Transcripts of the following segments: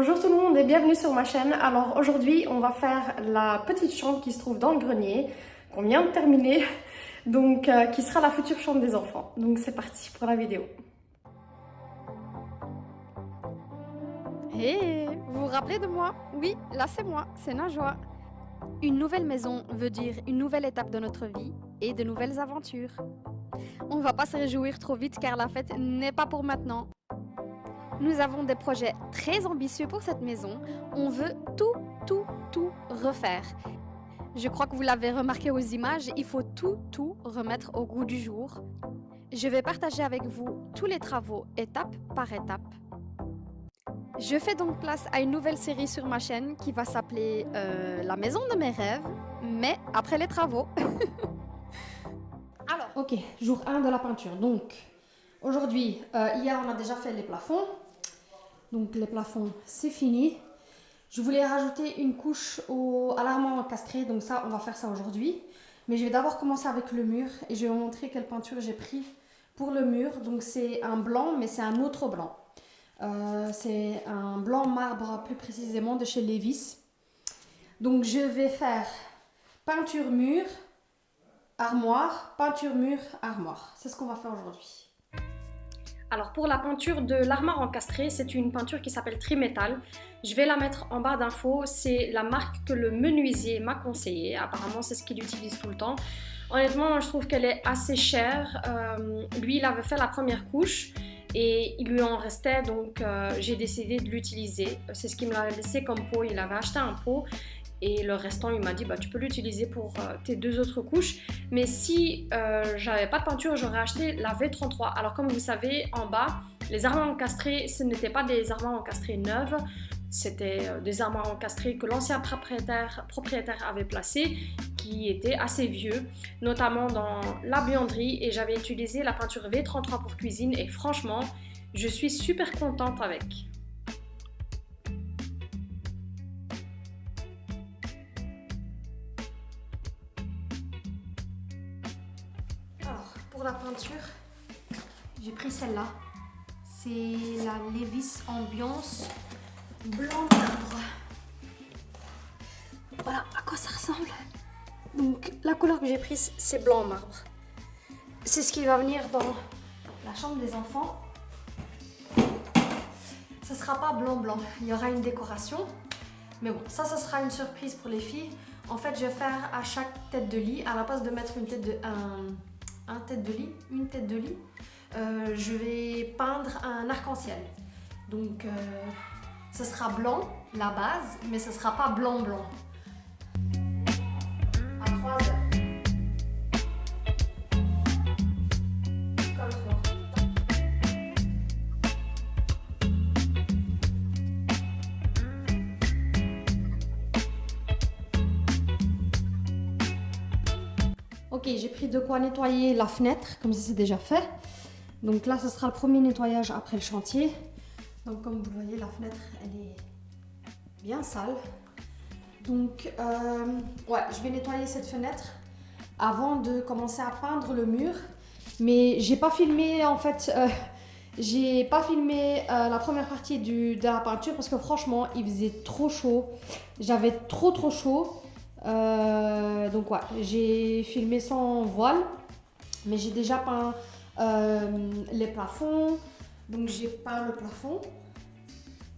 Bonjour tout le monde et bienvenue sur ma chaîne. Alors aujourd'hui on va faire la petite chambre qui se trouve dans le grenier qu'on vient de terminer, donc qui sera la future chambre des enfants. Donc c'est parti pour la vidéo. Hé, vous vous rappelez de moi? Oui, là c'est moi, c'est Najwa. Une nouvelle maison veut dire une nouvelle étape de notre vie et de nouvelles aventures. On va pas se réjouir trop vite car la fête n'est pas pour maintenant. Nous avons des projets très ambitieux pour cette maison. On veut tout refaire. Je crois que vous l'avez remarqué aux images, il faut tout remettre au goût du jour. Je vais partager avec vous tous les travaux étape par étape. Je fais donc place à une nouvelle série sur ma chaîne qui va s'appeler La maison de mes rêves, mais après les travaux. Alors, ok, jour 1 de la peinture. Donc, aujourd'hui, hier on a déjà fait les plafonds. Donc les plafonds, c'est fini. Je voulais rajouter une couche à l'armoire encastrée, donc ça, on va faire ça aujourd'hui. Mais je vais d'abord commencer avec le mur et je vais vous montrer quelle peinture j'ai pris pour le mur. Donc c'est un blanc, mais c'est un autre blanc. C'est un blanc marbre, plus précisément, de chez Levi's. Donc je vais faire peinture mur, armoire, peinture mur, armoire. C'est ce qu'on va faire aujourd'hui. Alors pour la peinture de l'armoire encastrée, c'est une peinture qui s'appelle Trimétal. Je vais la mettre en barre d'infos, c'est la marque que le menuisier m'a conseillé. Apparemment c'est ce qu'il utilise tout le temps. Honnêtement, je trouve qu'elle est assez chère. Lui, il avait fait la première couche et il lui en restait, donc j'ai décidé de l'utiliser. C'est ce qu'il me l'avait laissé comme pot, il avait acheté un pot. Et le restant, il m'a dit, bah, tu peux l'utiliser pour tes deux autres couches. Mais si j'avais pas de peinture, j'aurais acheté la V33. Alors comme vous savez, en bas, les armoires encastrées, ce n'étaient pas des armoires encastrées neuves. C'était des armoires encastrées que l'ancien propriétaire avait placées, qui étaient assez vieux, notamment dans la buanderie. Et j'avais utilisé la peinture V33 pour cuisine. Et franchement, je suis super contente avec. Pour la peinture, j'ai pris celle-là. C'est la Levi's Ambiance blanc marbre. Voilà à quoi ça ressemble. Donc la couleur que j'ai prise, c'est blanc marbre. C'est ce qui va venir dans la chambre des enfants. Ce sera pas blanc. Il y aura une décoration. Mais bon, ça sera une surprise pour les filles. En fait, je vais faire à chaque tête de lit, à la place de mettre une tête de lit, je vais peindre un arc-en-ciel. Donc ce sera blanc, la base, mais ce sera pas blanc. À 3 heures. Comme ça. Ok, j'ai pris de quoi nettoyer la fenêtre, comme ça c'est déjà fait. Donc là, ce sera le premier nettoyage après le chantier. Donc comme vous voyez, la fenêtre, elle est bien sale. Donc, ouais, je vais nettoyer cette fenêtre avant de commencer à peindre le mur. Mais j'ai pas filmé, en fait, j'ai pas filmé la première partie de la peinture parce que franchement, il faisait trop chaud. J'avais trop chaud. Donc ouais, j'ai filmé sans voile, mais j'ai déjà peint les plafonds. Donc j'ai peint le plafond,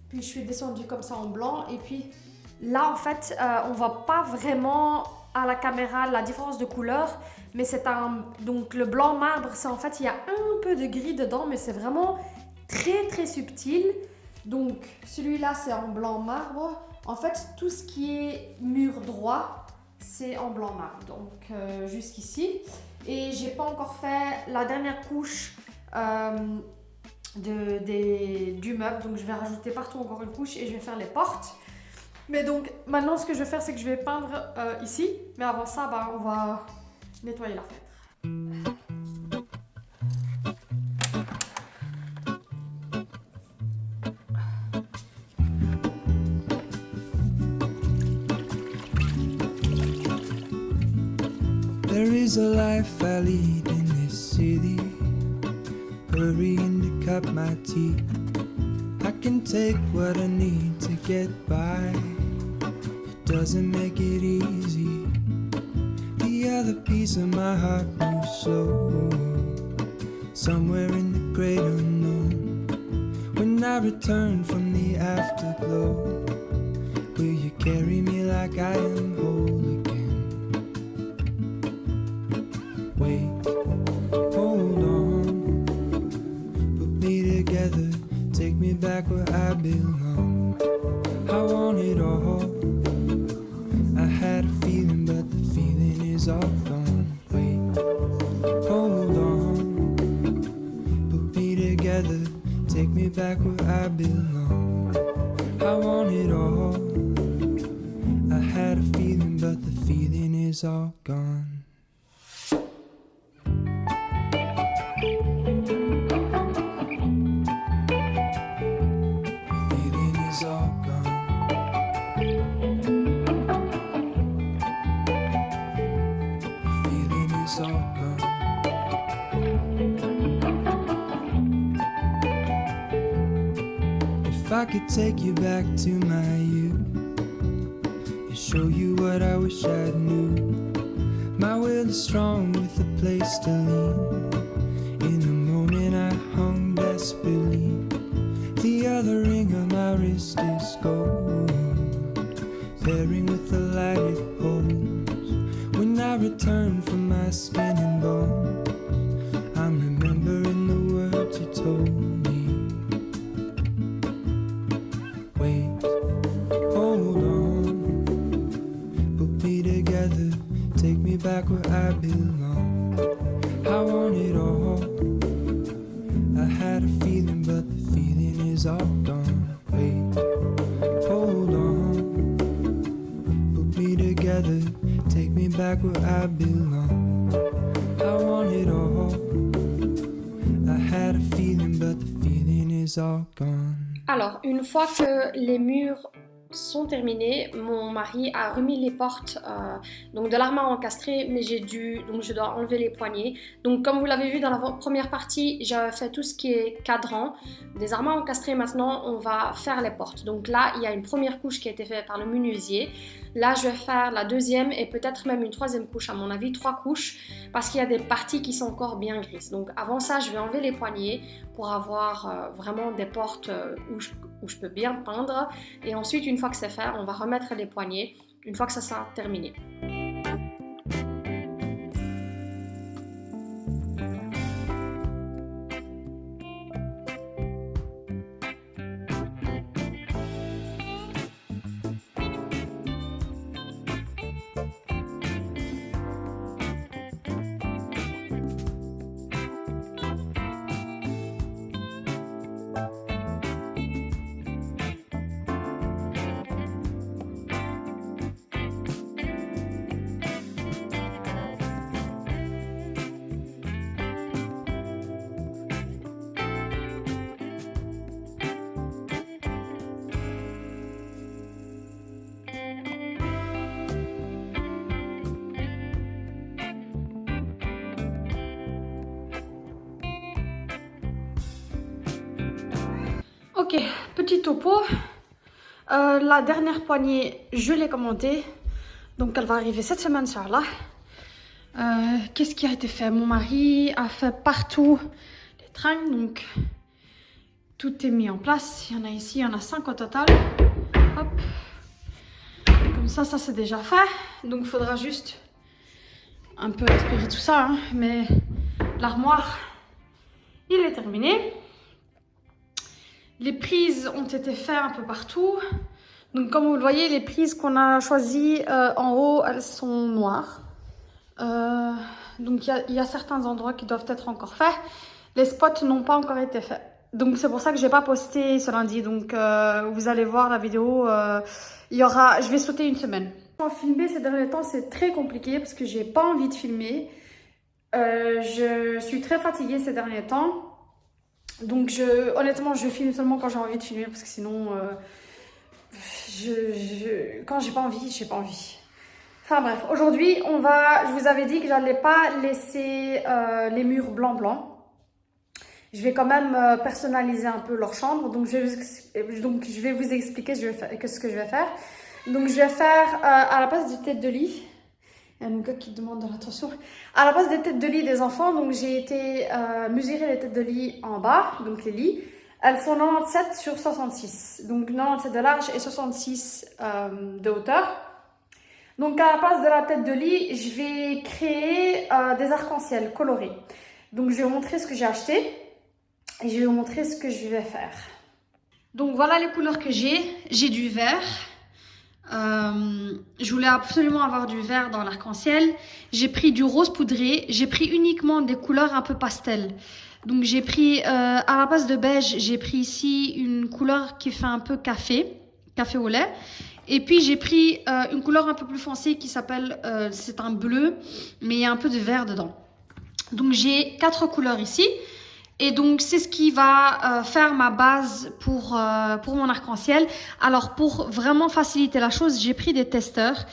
puis je suis descendue comme ça en blanc. Et puis là en fait, on voit pas vraiment à la caméra la différence de couleur, mais c'est donc le blanc marbre, c'est en fait il y a un peu de gris dedans, mais c'est vraiment très subtil. Donc celui-là c'est en blanc marbre. En fait, tout ce qui est mur droit, c'est en blanc marbre, donc jusqu'ici. Et j'ai pas encore fait la dernière couche du meuble, donc je vais rajouter partout encore une couche et je vais faire les portes. Mais donc maintenant, ce que je vais faire, c'est que je vais peindre ici. Mais avant ça, bah, on va nettoyer la fenêtre. There is a life I lead in this city, hurrying to cut my teeth. I can take what I need to get by. It doesn't make it easy. The other piece of my heart moves slow, somewhere in the great unknown. When I return from the afterglow, will you carry me like I am whole again? Wait, hold on, put me together, take me back where I belong. I want it all. I had a feeling, but the feeling is all gone. Wait, hold on, put me together, take me back where I belong. I want it all. I had a feeling, but the feeling is all gone. The feeling is all gone. The feeling is all gone. If I could take you back to my youth and show you what I wish I knew, my will is strong with a place to lean. In the moment I hung desperately, the other ring on my wrist is gold, pairing with the light it holds. When I return from my skin and bones, I'm remembering the words you told me. Wait, hold on, put me together, take me back where I belong. I want it all. I had a feeling, but the feeling is all gone. Wait, hold on, put me together, take me back where I belong. I want it all. I had a feeling, but the feeling is all gone. Alors, une fois que les murs sont terminés, mon mari a remis les portes donc de l'armoire encastrée, mais je dois enlever les poignées. Donc comme vous l'avez vu dans la première partie, j'avais fait tout ce qui est cadran des armoires encastrées. Maintenant on va faire les portes. Donc là il y a une première couche qui a été faite par le menuisier. Là je vais faire la deuxième et peut-être même une troisième couche, à mon avis 3 couches, parce qu'il y a des parties qui sont encore bien grises. Donc avant ça je vais enlever les poignées pour avoir vraiment des portes où je peux bien peindre. Et ensuite, une fois que c'est fait, on va remettre les poignées une fois que ça sera terminé. Ok, petit topo. La dernière poignée, je l'ai commandée. Donc elle va arriver cette semaine, Inch'Allah. Qu'est-ce qui a été fait? Mon mari a fait partout les tringles. Donc tout est mis en place. Il y en a ici, il y en a 5 au total. Hop. Comme ça c'est déjà fait. Donc il faudra juste un peu aspirer tout ça. Hein. Mais l'armoire, il est terminé. Les prises ont été faites un peu partout. Donc comme vous le voyez, les prises qu'on a choisies en haut, elles sont noires. Donc il y a certains endroits qui doivent être encore faits. Les spots n'ont pas encore été faits. Donc c'est pour ça que je n'ai pas posté ce lundi. Donc vous allez voir la vidéo. Je vais sauter une semaine. Filmer ces derniers temps, c'est très compliqué parce que j'ai pas envie de filmer. Je suis très fatiguée ces derniers temps. Donc honnêtement je filme seulement quand j'ai envie de filmer, parce que sinon quand j'ai pas envie. Enfin bref, aujourd'hui je vous avais dit que j'allais pas laisser les murs blancs. je vais quand même personnaliser un peu leur chambre. Donc je vais vous expliquer ce que je vais faire. Donc je vais faire à la place des têtes de lit. Il y a un gars qui demande de l'attention. À la place des têtes de lit des enfants, donc j'ai été mesurer les têtes de lit en bas, donc les lits. Elles font 97 sur 66. Donc 97 de large et 66 de hauteur. Donc à la place de la tête de lit, je vais créer des arcs-en-ciel colorés. Donc je vais vous montrer ce que j'ai acheté et je vais vous montrer ce que je vais faire. Donc voilà les couleurs que j'ai. J'ai du vert. Je voulais absolument avoir du vert dans l'arc-en-ciel. J'ai pris du rose poudré. J'ai pris uniquement des couleurs un peu pastel. Donc j'ai pris, à la place de beige, j'ai pris ici une couleur qui fait un peu café au lait. Et puis j'ai pris une couleur un peu plus foncée qui s'appelle, c'est un bleu, mais il y a un peu de vert dedans. Donc j'ai 4 couleurs ici. Et donc c'est ce qui va faire ma base pour mon arc-en-ciel. Alors pour vraiment faciliter la chose, j'ai pris des testeurs.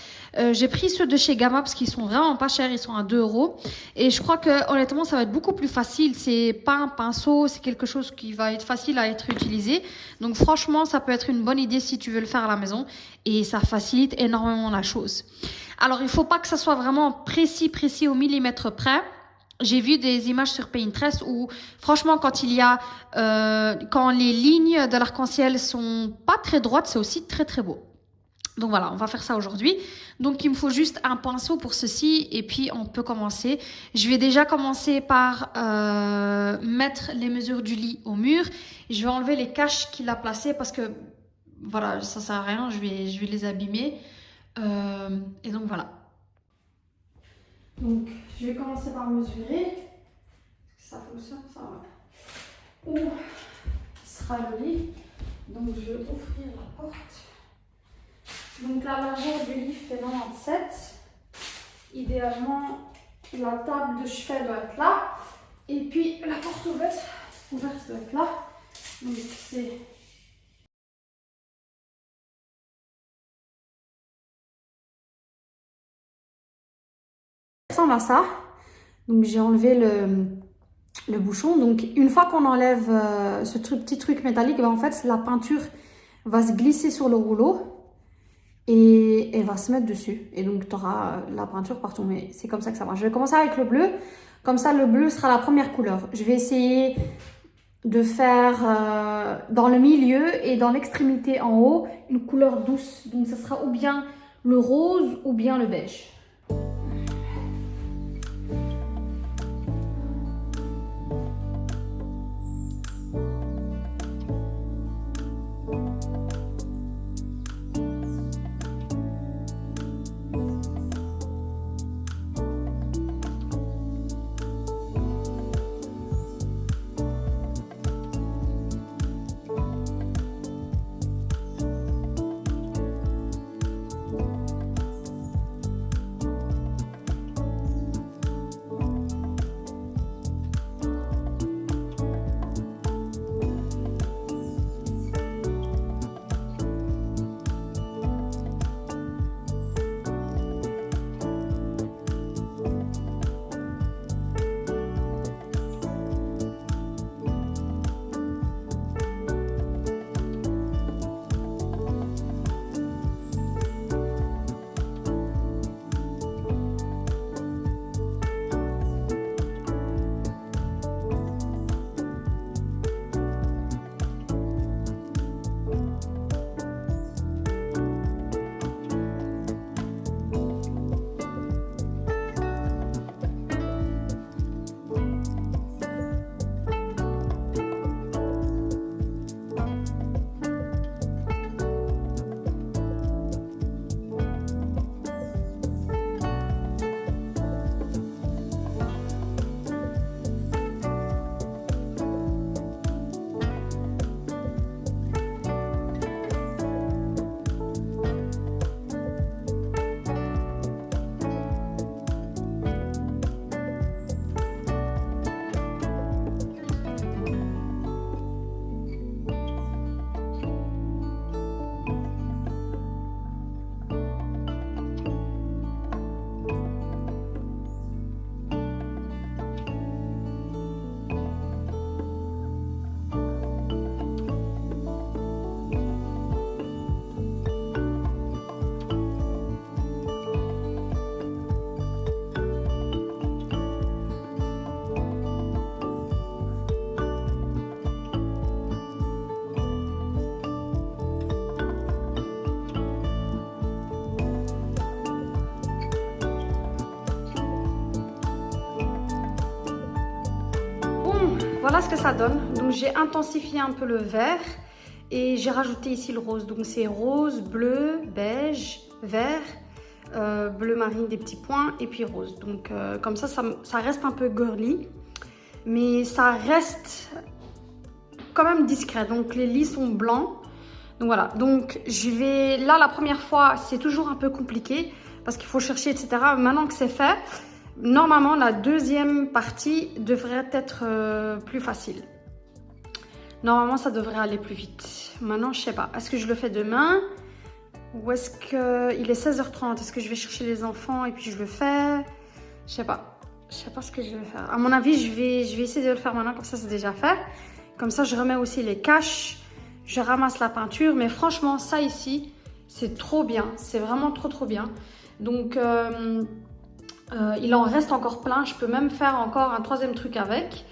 J'ai pris ceux de chez Gamma parce qu'ils sont vraiment pas chers, ils sont à 2 €. Et je crois que honnêtement ça va être beaucoup plus facile. C'est pas un pinceau, c'est quelque chose qui va être facile à être utilisé. Donc franchement ça peut être une bonne idée si tu veux le faire à la maison. Et ça facilite énormément la chose. Alors il faut pas que ça soit vraiment précis au millimètre près. J'ai vu des images sur Pinterest où, franchement, quand les lignes de l'arc-en-ciel sont pas très droites, c'est aussi très très beau. Donc voilà, on va faire ça aujourd'hui. Donc il me faut juste un pinceau pour ceci et puis on peut commencer. Je vais déjà commencer par mettre les mesures du lit au mur. Je vais enlever les caches qu'il a placées parce que voilà, ça sert à rien, je vais les abîmer. Et donc voilà. Donc, je vais commencer par mesurer. Ça fonctionne, ça va. Où sera le lit? Donc, je vais ouvrir la porte. Donc, la largeur du lit fait 97. Idéalement, la table de chevet doit être là. Et puis, la porte ouverte doit être là. Donc, c'est... Ça ressemble à ça. Donc j'ai enlevé le bouchon. Donc une fois qu'on enlève ce petit truc métallique, ben, en fait la peinture va se glisser sur le rouleau et elle va se mettre dessus. Et donc tu auras la peinture partout. Mais c'est comme ça que ça marche. Je vais commencer avec le bleu. Comme ça le bleu sera la première couleur. Je vais essayer de faire dans le milieu et dans l'extrémité en haut une couleur douce. Donc ça sera ou bien le rose ou bien le beige. voilà ce que ça donne. Donc j'ai intensifié un peu le vert et j'ai rajouté ici le rose. Donc c'est rose, bleu, beige, vert, bleu marine des petits points et puis rose. Donc comme ça reste un peu girly, mais ça reste quand même discret. Donc les lits sont blancs. Donc voilà, donc je vais, là la première fois c'est toujours un peu compliqué parce qu'il faut chercher etc. Maintenant que c'est fait, normalement la deuxième partie devrait être plus facile. Normalement ça devrait aller plus vite. Maintenant je sais pas, est-ce que je le fais demain ou est-ce qu'il est 16h30, est-ce que je vais chercher les enfants et puis je le fais? Je sais pas ce que je vais faire. À mon avis je vais essayer de le faire maintenant, comme ça c'est déjà fait. Comme ça je remets aussi les caches. Je ramasse la peinture, mais franchement, ça ici, c'est trop bien. C'est vraiment trop bien. Donc, il en reste encore plein. Je peux même faire encore un troisième truc avec.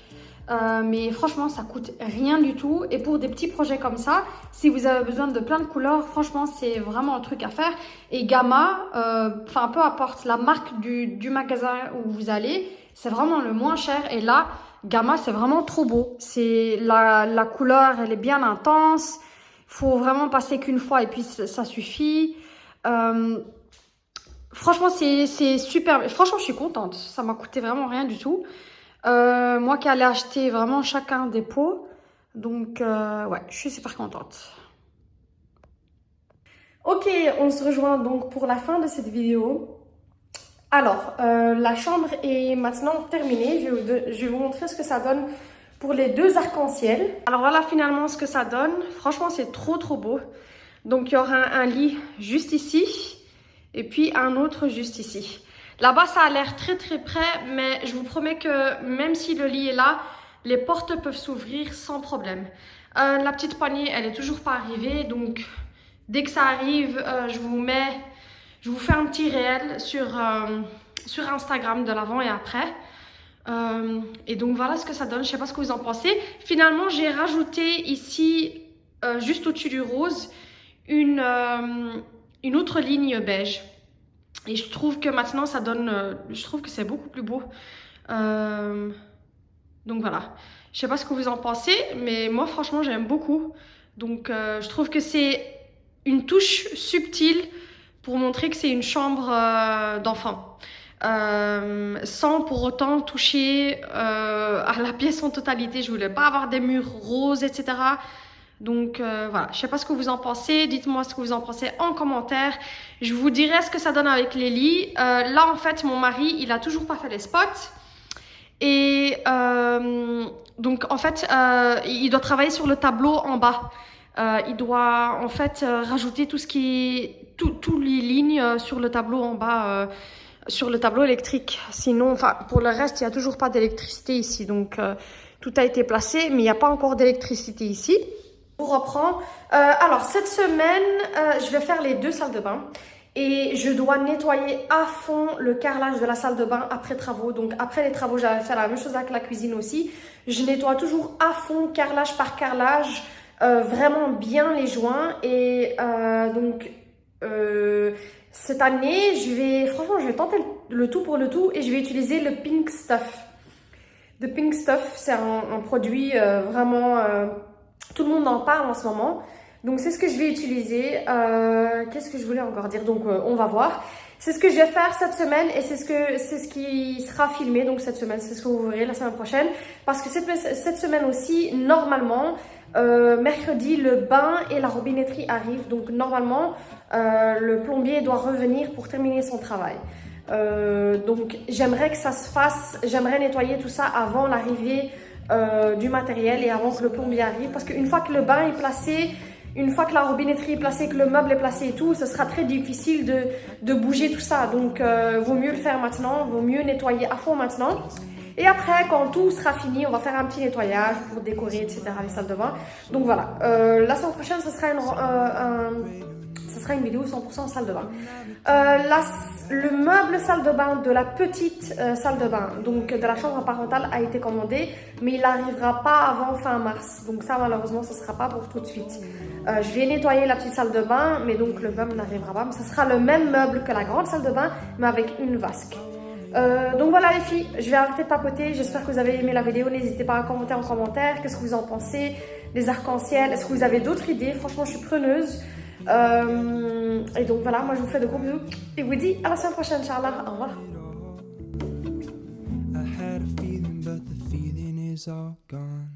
Mais franchement, ça coûte rien du tout. Et pour des petits projets comme ça, si vous avez besoin de plein de couleurs, franchement, c'est vraiment un truc à faire. Et Gamma, enfin, peu importe la marque du magasin où vous allez, c'est vraiment le moins cher. Et là, Gamma, c'est vraiment trop beau. C'est la couleur, elle est bien intense. Il faut vraiment passer qu'une fois et puis ça suffit. Franchement, c'est super. Franchement, je suis contente. Ça m'a coûté vraiment rien du tout. Moi qui allais acheter vraiment chacun des pots. Donc, ouais, je suis super contente. Ok, on se rejoint donc pour la fin de cette vidéo. Alors, la chambre est maintenant terminée. Je vais vous montrer ce que ça donne pour les deux arcs-en-ciel. Alors voilà finalement ce que ça donne. Franchement, c'est trop beau. Donc, il y aura un lit juste ici et puis un autre juste ici. Là-bas, ça a l'air très près, mais je vous promets que même si le lit est là, les portes peuvent s'ouvrir sans problème. La petite poignée, elle est toujours pas arrivée. Donc, dès que ça arrive, je vous fais un petit réel sur Instagram de l'avant et après. Et donc voilà ce que ça donne. Je sais pas ce que vous en pensez. Finalement, j'ai rajouté ici, juste au-dessus du rose, une autre ligne beige. Et je trouve que maintenant ça donne, je trouve que c'est beaucoup plus beau. Donc voilà. Je sais pas ce que vous en pensez, mais moi franchement j'aime beaucoup. Donc je trouve que c'est une touche subtile pour montrer que c'est une chambre d'enfant. Sans pour autant toucher à la pièce en totalité. Je voulais pas avoir des murs roses, etc. Donc voilà, je sais pas ce que vous en pensez. Dites-moi ce que vous en pensez en commentaire. Je vous dirai ce que ça donne avec les lits. Là en fait mon mari il a toujours pas fait les spots. Et donc en fait il doit travailler sur le tableau en bas. Il doit en fait rajouter tout ce qui est toutes les lignes sur le tableau en bas, sur le tableau électrique. Sinon, enfin pour le reste, il n'y a toujours pas d'électricité ici. Donc tout a été placé, mais il n'y a pas encore d'électricité ici. On reprend. Alors cette semaine, je vais faire les deux salles de bain. Et je dois nettoyer à fond le carrelage de la salle de bain après travaux. Donc après les travaux, j'avais fait la même chose avec la cuisine aussi. Je nettoie toujours à fond, carrelage par carrelage. Vraiment bien les joints et donc cette année franchement je vais tenter le tout pour le tout et je vais utiliser le Pink Stuff. Le Pink Stuff, c'est un produit vraiment tout le monde en parle en ce moment, donc c'est ce que je vais utiliser. Qu'est-ce que je voulais encore dire? Donc on va voir. C'est ce que je vais faire cette semaine et c'est ce qui sera filmé donc cette semaine, c'est ce que vous verrez la semaine prochaine, parce que cette semaine aussi normalement mercredi le bain et la robinetterie arrivent, donc normalement le plombier doit revenir pour terminer son travail. Donc j'aimerais que ça se fasse, j'aimerais nettoyer tout ça avant l'arrivée du matériel et avant que le plombier arrive, parce qu'une fois que le bain est placé, une fois que la robinetterie est placée, que le meuble est placé et tout, ce sera très difficile de bouger tout ça. Donc, vaut mieux le faire maintenant, vaut mieux nettoyer à fond maintenant. Et après, quand tout sera fini, on va faire un petit nettoyage pour décorer, etc. les salles de bain. Donc voilà, la semaine prochaine, ce sera une vidéo 100% salle de bain. Le meuble salle de bain de la petite salle de bain, donc de la chambre parentale, a été commandé, mais il n'arrivera pas avant fin mars. Donc ça, malheureusement, ce ne sera pas pour tout de suite. Je vais nettoyer la petite salle de bain, mais donc le meuble n'arrivera pas. Mais ce sera le même meuble que la grande salle de bain, mais avec une vasque. Donc voilà les filles, je vais arrêter de papoter. J'espère que vous avez aimé la vidéo. N'hésitez pas à commenter en commentaire. Qu'est-ce que vous en pensez? Les arcs-en-ciel, est-ce que vous avez d'autres idées? Franchement, je suis preneuse. Et donc voilà, moi je vous fais de gros bisous. Et vous dis à la semaine prochaine, Inch'Allah. Au revoir. I had a feeling, but the feeling is all gone.